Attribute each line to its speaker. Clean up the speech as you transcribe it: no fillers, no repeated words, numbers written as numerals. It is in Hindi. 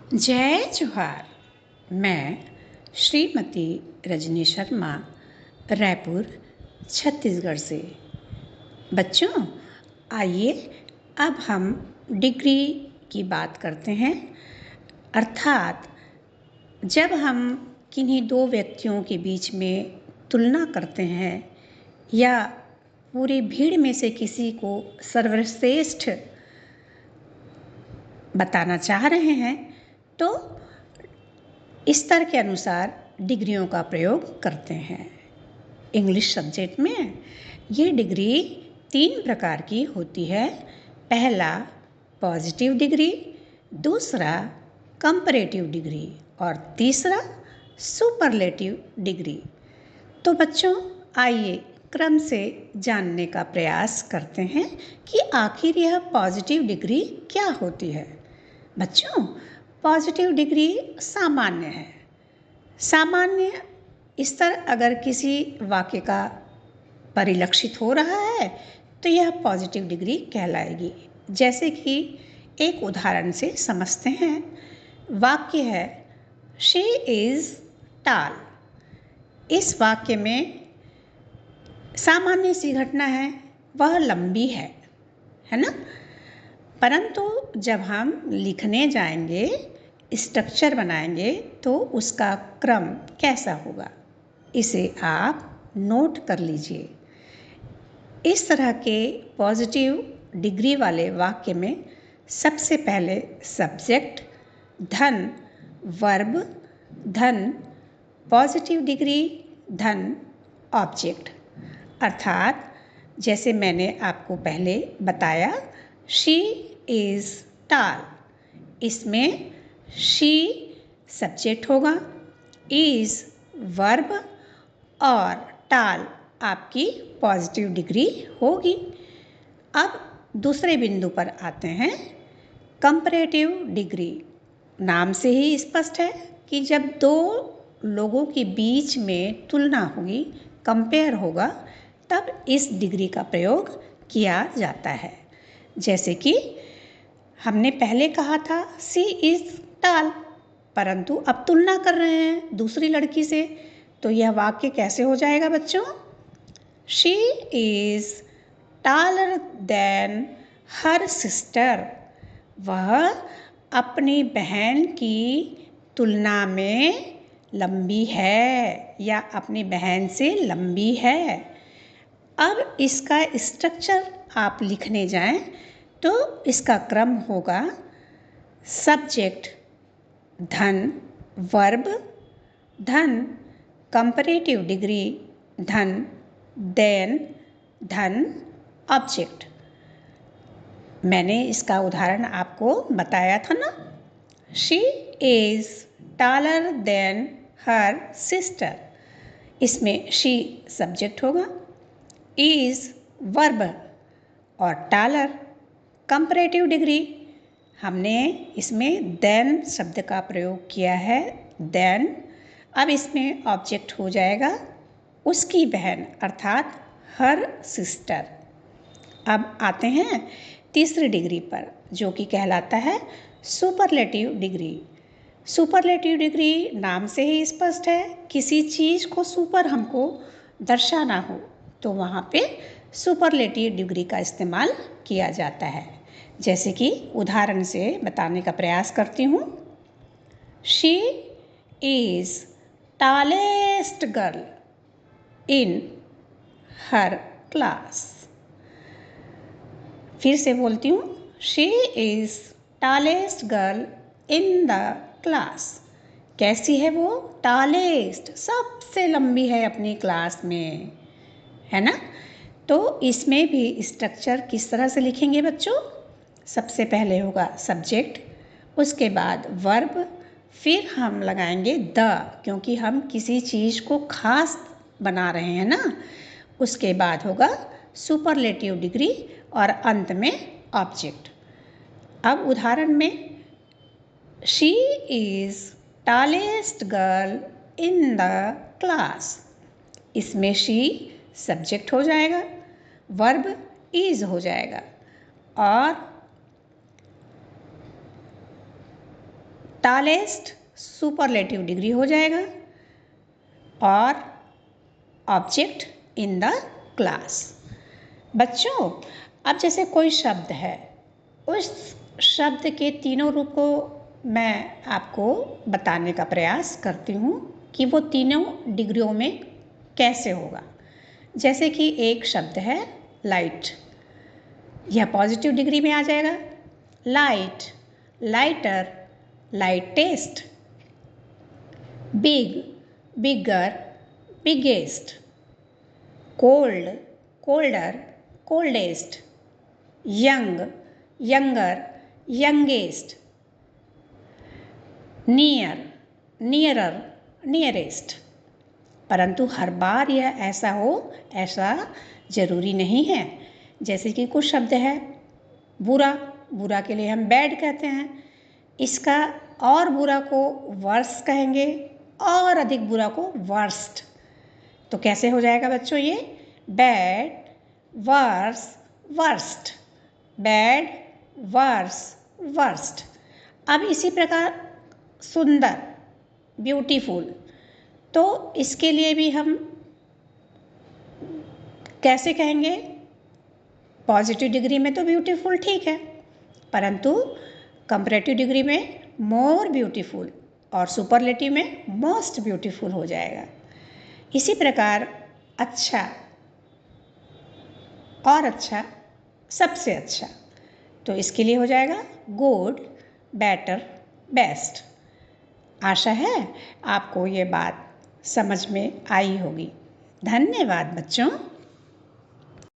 Speaker 1: जय जोहार। मैं श्रीमती रजनी शर्मा, रायपुर, छत्तीसगढ़ से। बच्चों, आइए अब हम डिग्री की बात करते हैं। अर्थात जब हम किन्हीं दो व्यक्तियों के बीच में तुलना करते हैं या पूरी भीड़ में से किसी को सर्वश्रेष्ठ बताना चाह रहे हैं तो स्तर के अनुसार डिग्रियों का प्रयोग करते हैं। इंग्लिश सब्जेक्ट में ये डिग्री 3 प्रकार की होती है। पहला पॉजिटिव डिग्री, दूसरा कंपैरेटिव डिग्री और तीसरा सुपरलेटिव डिग्री। तो बच्चों, आइए क्रम से जानने का प्रयास करते हैं कि आखिर यह पॉजिटिव डिग्री क्या होती है। बच्चों, पॉजिटिव डिग्री सामान्य है। सामान्य स्तर अगर किसी वाक्य का परिलक्षित हो रहा है तो यह पॉजिटिव डिग्री कहलाएगी। जैसे कि एक उदाहरण से समझते हैं। वाक्य है शी इज़ टाल। इस वाक्य में सामान्य सी घटना है, वह लंबी है ना। परंतु जब हम लिखने जाएंगे, स्ट्रक्चर बनाएंगे तो उसका क्रम कैसा होगा, इसे आप नोट कर लीजिए। इस तरह के पॉजिटिव डिग्री वाले वाक्य में सबसे पहले सब्जेक्ट, धन, वर्ब, धन, पॉजिटिव डिग्री, धन, ऑब्जेक्ट। अर्थात जैसे मैंने आपको पहले बताया, शी इज़ टाल। इसमें शी सब्जेक्ट होगा, इज़ वर्ब और टाल आपकी पॉजिटिव डिग्री होगी। अब दूसरे बिंदु पर आते हैं। कंपैरेटिव डिग्री नाम से ही स्पष्ट है कि जब दो लोगों के बीच में तुलना होगी, कंपेयर होगा, तब इस डिग्री का प्रयोग किया जाता है। जैसे कि हमने पहले कहा था सी इज़ टाल, परंतु अब तुलना कर रहे हैं दूसरी लड़की से, तो यह वाक्य कैसे हो जाएगा बच्चों? She is taller than her sister. वह अपनी बहन की तुलना में लंबी है या अपनी बहन से लंबी है। अब इसका स्ट्रक्चर आप लिखने जाएं तो इसका क्रम होगा सब्जेक्ट, धन, वर्ब, धन, कंपैरेटिव डिग्री, धन, देन, धन, ऑब्जेक्ट। मैंने इसका उदाहरण आपको बताया था ना। She is taller than her sister. इसमें शी सब्जेक्ट होगा, इज़ वर्ब और टालर कंपैरेटिव डिग्री। हमने इसमें देन शब्द का प्रयोग किया है, देन। अब इसमें ऑब्जेक्ट हो जाएगा उसकी बहन, अर्थात हर सिस्टर। अब आते हैं तीसरी डिग्री पर, जो कि कहलाता है सुपरलेटिव डिग्री। सुपरलेटिव डिग्री नाम से ही स्पष्ट है, किसी चीज़ को सुपर हमको दर्शाना हो तो वहाँ पे सुपरलेटिव डिग्री का इस्तेमाल किया जाता है। जैसे कि उदाहरण से बताने का प्रयास करती हूँ। She is tallest girl in her class. फिर से बोलती हूँ, she is tallest girl in the class. कैसी है वो? टालेस्ट, सबसे लंबी है अपनी क्लास में, है ना। तो इसमें भी स्ट्रक्चर किस तरह से लिखेंगे बच्चों? सबसे पहले होगा सब्जेक्ट, उसके बाद वर्ब, फिर हम लगाएंगे द, क्योंकि हम किसी चीज़ को खास बना रहे हैं ना। उसके बाद होगा सुपरलेटिव डिग्री और अंत में ऑब्जेक्ट। अब उदाहरण में she is tallest girl in the class. इसमें शी सब्जेक्ट हो जाएगा, वर्ब इज़ हो जाएगा और टॉलेस्ट सुपरलेटिव डिग्री हो जाएगा, और ऑब्जेक्ट इन द क्लास। बच्चों, अब जैसे कोई शब्द है, उस शब्द के तीनों रूप को मैं आपको बताने का प्रयास करती हूँ कि वो तीनों डिग्रियों में कैसे होगा। जैसे कि एक शब्द है लाइट, यह पॉजिटिव डिग्री में आ जाएगा। Light, lighter, lightest, big, bigger, biggest, cold, colder, coldest, young, younger, youngest, near, nearer, nearest. परंतु हर बार यह ऐसा हो, ऐसा जरूरी नहीं है। जैसे कि कुछ शब्द है बुरा, बुरा के लिए हम बैड कहते हैं, इसका और बुरा को वर्स कहेंगे, और अधिक बुरा को वर्स्ट। तो कैसे हो जाएगा बच्चों ये? Bad, worse, worst, bad, worse, worst. अब इसी प्रकार सुंदर, ब्यूटीफुल, तो इसके लिए भी हम कैसे कहेंगे? पॉजिटिव डिग्री में तो ब्यूटीफुल ठीक है, परंतु कंपैरेटिव डिग्री में मोर ब्यूटीफुल, और सुपरलेटिव में मोस्ट ब्यूटीफुल हो जाएगा। इसी प्रकार अच्छा और अच्छा, सबसे अच्छा, तो इसके लिए हो जाएगा गुड, बेटर, बेस्ट। आशा है आपको ये बात समझ में आई होगी। धन्यवाद बच्चों।